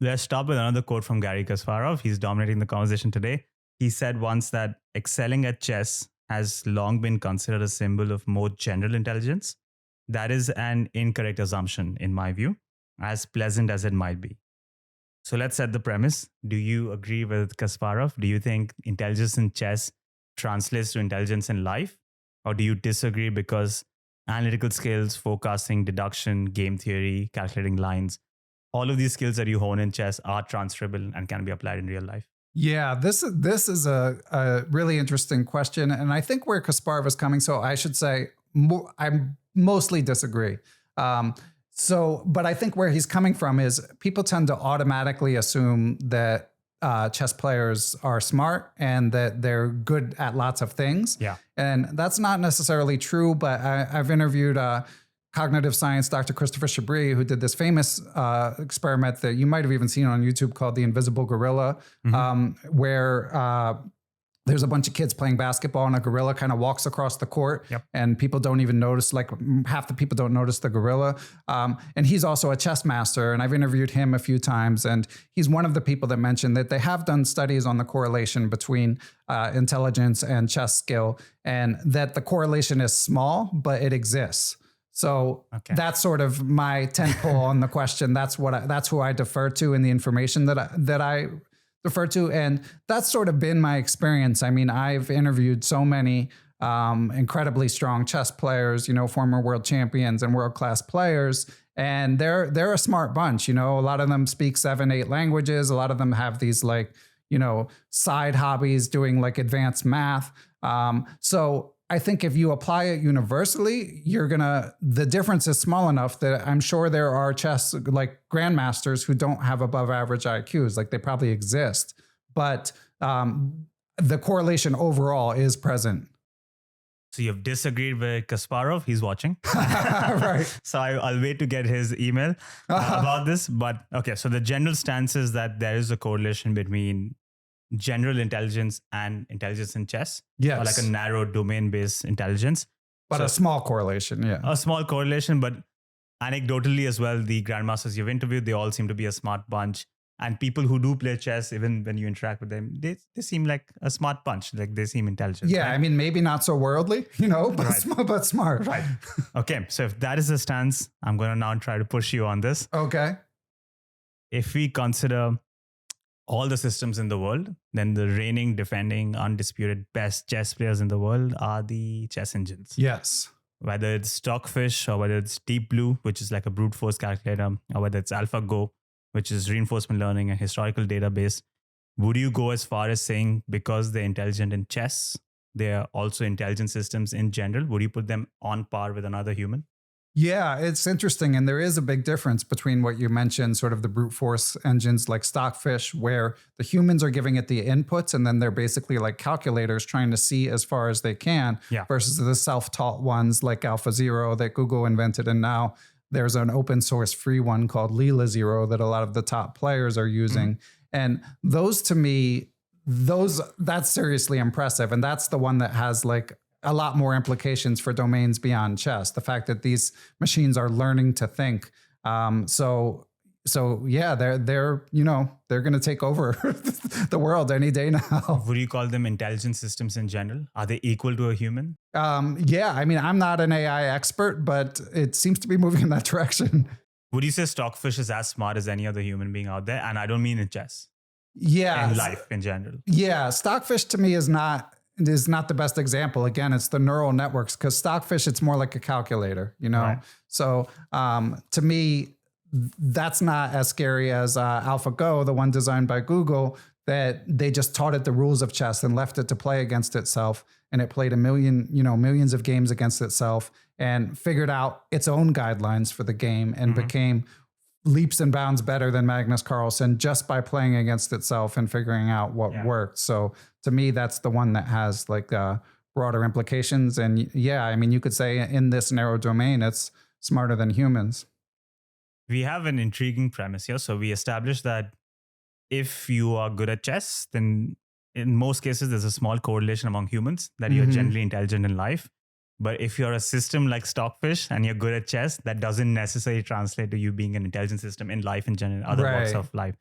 Let's stop with another quote from Garry Kasparov. He's dominating the conversation today. He said once that excelling at chess has long been considered a symbol of more general intelligence. That is an incorrect assumption, in my view, as pleasant as it might be. So let's set the premise. Do you agree with Kasparov? Do you think intelligence in chess translates to intelligence in life? Or do you disagree because analytical skills, forecasting, deduction, game theory, calculating lines, all of these skills that you hone in chess are transferable and can be applied in real life? Yeah, this is a really interesting question. And I think where Kasparov is coming, so I should say, I mostly disagree. But I think where he's coming from is people tend to automatically assume that chess players are smart and that they're good at lots of things. Yeah. And that's not necessarily true, but I've interviewed cognitive science Dr. Christopher Chabris, who did this famous experiment that you might have even seen on YouTube called The Invisible Gorilla, where there's a bunch of kids playing basketball and a gorilla kind of walks across the court and people don't even notice, like half the people don't notice the gorilla. And he's also a chess master, and I've interviewed him a few times, and he's one of the people that mentioned that they have done studies on the correlation between intelligence and chess skill, and that the correlation is small, but it exists. So that's sort of my tentpole on the question. That's who I defer to in the information that I defer to. And that's sort of been my experience. I mean, I've interviewed so many incredibly strong chess players, former world champions and world-class players. And they're a smart bunch. A lot of them speak 7-8 languages. A lot of them have these side hobbies doing like advanced math. So I think if you apply it universally, the difference is small enough that I'm sure there are chess like grandmasters who don't have above average IQs, like they probably exist, but the correlation overall is present. So you've disagreed with Kasparov. He's watching. Right. So I'll wait to get his email about this. But okay, so the general stance is that there is a correlation between general intelligence and intelligence in chess. Yes. Or like a narrow domain-based intelligence. But a small correlation, yeah. A small correlation, but anecdotally as well, the grandmasters you've interviewed, they all seem to be a smart bunch. And people who do play chess, even when you interact with them, they seem like a smart bunch. Like they seem intelligent. Yeah, right? I mean, maybe not so worldly, but smart. Right. Okay, so if that is the stance, I'm going to now try to push you on this. Okay. If we consider all the systems in the world, then the reigning, defending, undisputed best chess players in the world are the chess engines. Yes. Whether it's Stockfish or whether it's Deep Blue, which is like a brute force calculator, or whether it's AlphaGo, which is reinforcement learning and historical database, would you go as far as saying because they're intelligent in chess, they're also intelligent systems in general? Would you put them on par with another human? Yeah, it's interesting. And there is a big difference between what you mentioned, sort of the brute force engines like Stockfish, where the humans are giving it the inputs and then they're basically like calculators trying to see as far as they can, versus the self-taught ones like AlphaZero that Google invented. And now there's an open source free one called Leela Zero that a lot of the top players are using. And those, to me, that's seriously impressive. And that's the one that has like a lot more implications for domains beyond chess. The fact that these machines are learning to think. So yeah, they're going to take over the world any day now. Would you call them intelligent systems in general? Are they equal to a human? Yeah, I mean, I'm not an AI expert, but it seems to be moving in that direction. Would you say Stockfish is as smart as any other human being out there? And I don't mean in chess. Yeah. In life in general. Yeah, Stockfish to me is not the best example. Again, it's the neural networks, because Stockfish, it's more like a calculator, Right. So to me, that's not as scary as AlphaGo, the one designed by Google, that they just taught it the rules of chess and left it to play against itself. And it played millions of games against itself and figured out its own guidelines for the game and became leaps and bounds better than Magnus Carlsen just by playing against itself and figuring out what worked. So to me, that's the one that has like broader implications. And yeah, I mean, you could say in this narrow domain, it's smarter than humans. We have an intriguing premise here. So we established that if you are good at chess, then in most cases, there's a small correlation among humans that you're generally intelligent in life. But if you're a system like Stockfish and you're good at chess, that doesn't necessarily translate to you being an intelligent system in life in general, other walks of life.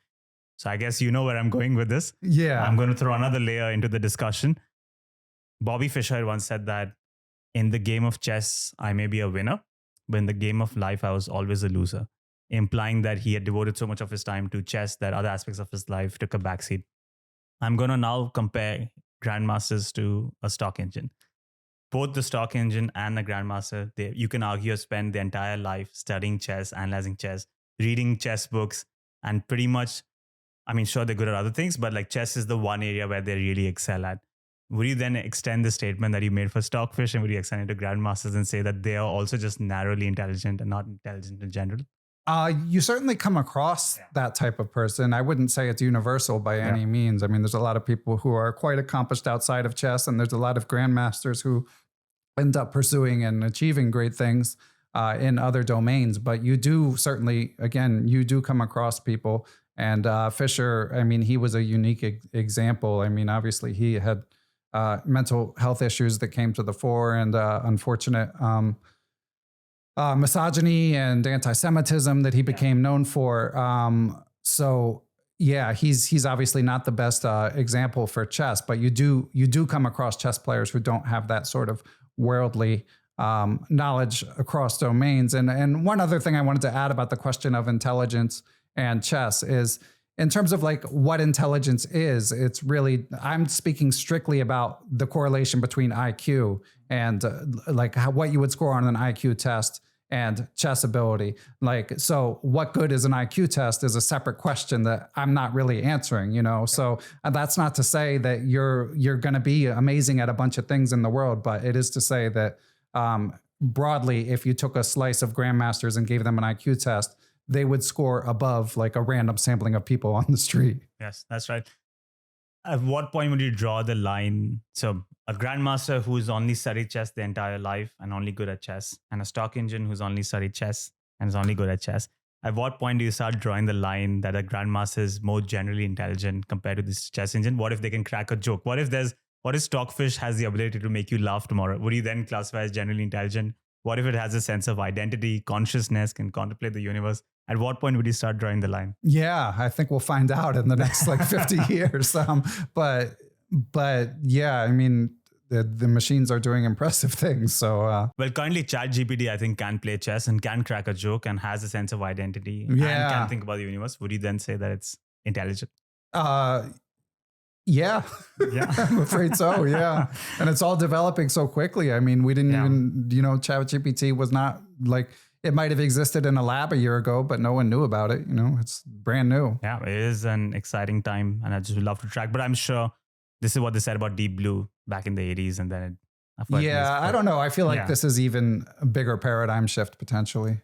So I guess you know where I'm going with this. Yeah. I'm going to throw another layer into the discussion. Bobby Fischer once said that in the game of chess, I may be a winner, but in the game of life, I was always a loser, implying that he had devoted so much of his time to chess that other aspects of his life took a backseat. I'm going to now compare Grandmasters to a stock engine. Both the stock engine and the Grandmaster, you can argue, spend their entire life studying chess, analyzing chess, reading chess books, and pretty much, I mean, sure, they're good at other things, but like chess is the one area where they really excel at. Would you then extend the statement that you made for Stockfish, and would you extend it to Grandmasters and say that they are also just narrowly intelligent and not intelligent in general? You certainly come across that type of person. I wouldn't say it's universal by any means. I mean, there's a lot of people who are quite accomplished outside of chess, and there's a lot of Grandmasters who end up pursuing and achieving great things in other domains. But you do certainly, again, you do come across people. And Fischer, I mean, he was a unique example. I mean, obviously, he had mental health issues that came to the fore, and unfortunate misogyny and anti-Semitism that he became known for. So yeah, he's obviously not the best example for chess, but you do come across chess players who don't have that sort of worldly knowledge across domains. And one other thing I wanted to add about the question of intelligence and chess is, in terms of like what intelligence is, it's really, I'm speaking strictly about the correlation between IQ and like what you would score on an IQ test and chess ability. Like, so what good is an IQ test is a separate question that I'm not really answering, you know? So that's not to say that you're going to be amazing at a bunch of things in the world, but it is to say that broadly, if you took a slice of Grandmasters and gave them an IQ test, they would score above like a random sampling of people on the street. Yes, that's right. At what point would you draw the line? So a Grandmaster who's only studied chess their entire life and only good at chess, and a stock engine who's only studied chess and is only good at chess. At what point do you start drawing the line that a Grandmaster is more generally intelligent compared to this chess engine? What if they can crack a joke? What if Stockfish has the ability to make you laugh tomorrow? Would you then classify as generally intelligent? What if it has a sense of identity, consciousness, can contemplate the universe? At what point would you start drawing the line? Yeah, I think we'll find out in the next like 50 years. But yeah, I mean, the machines are doing impressive things. So well, currently ChatGPT, I think, can play chess and can crack a joke and has a sense of identity and can think about the universe. Would you then say that it's intelligent? Yeah, I'm afraid so. Yeah. And it's all developing so quickly. I mean, we didn't even, ChatGPT was not like, it might have existed in a lab a year ago, but no one knew about it. You know, it's brand new. Yeah, it is an exciting time, and I just would love to track. But I'm sure this is what they said about Deep Blue back in the 80s, and then I don't know. I feel like this is even a bigger paradigm shift potentially.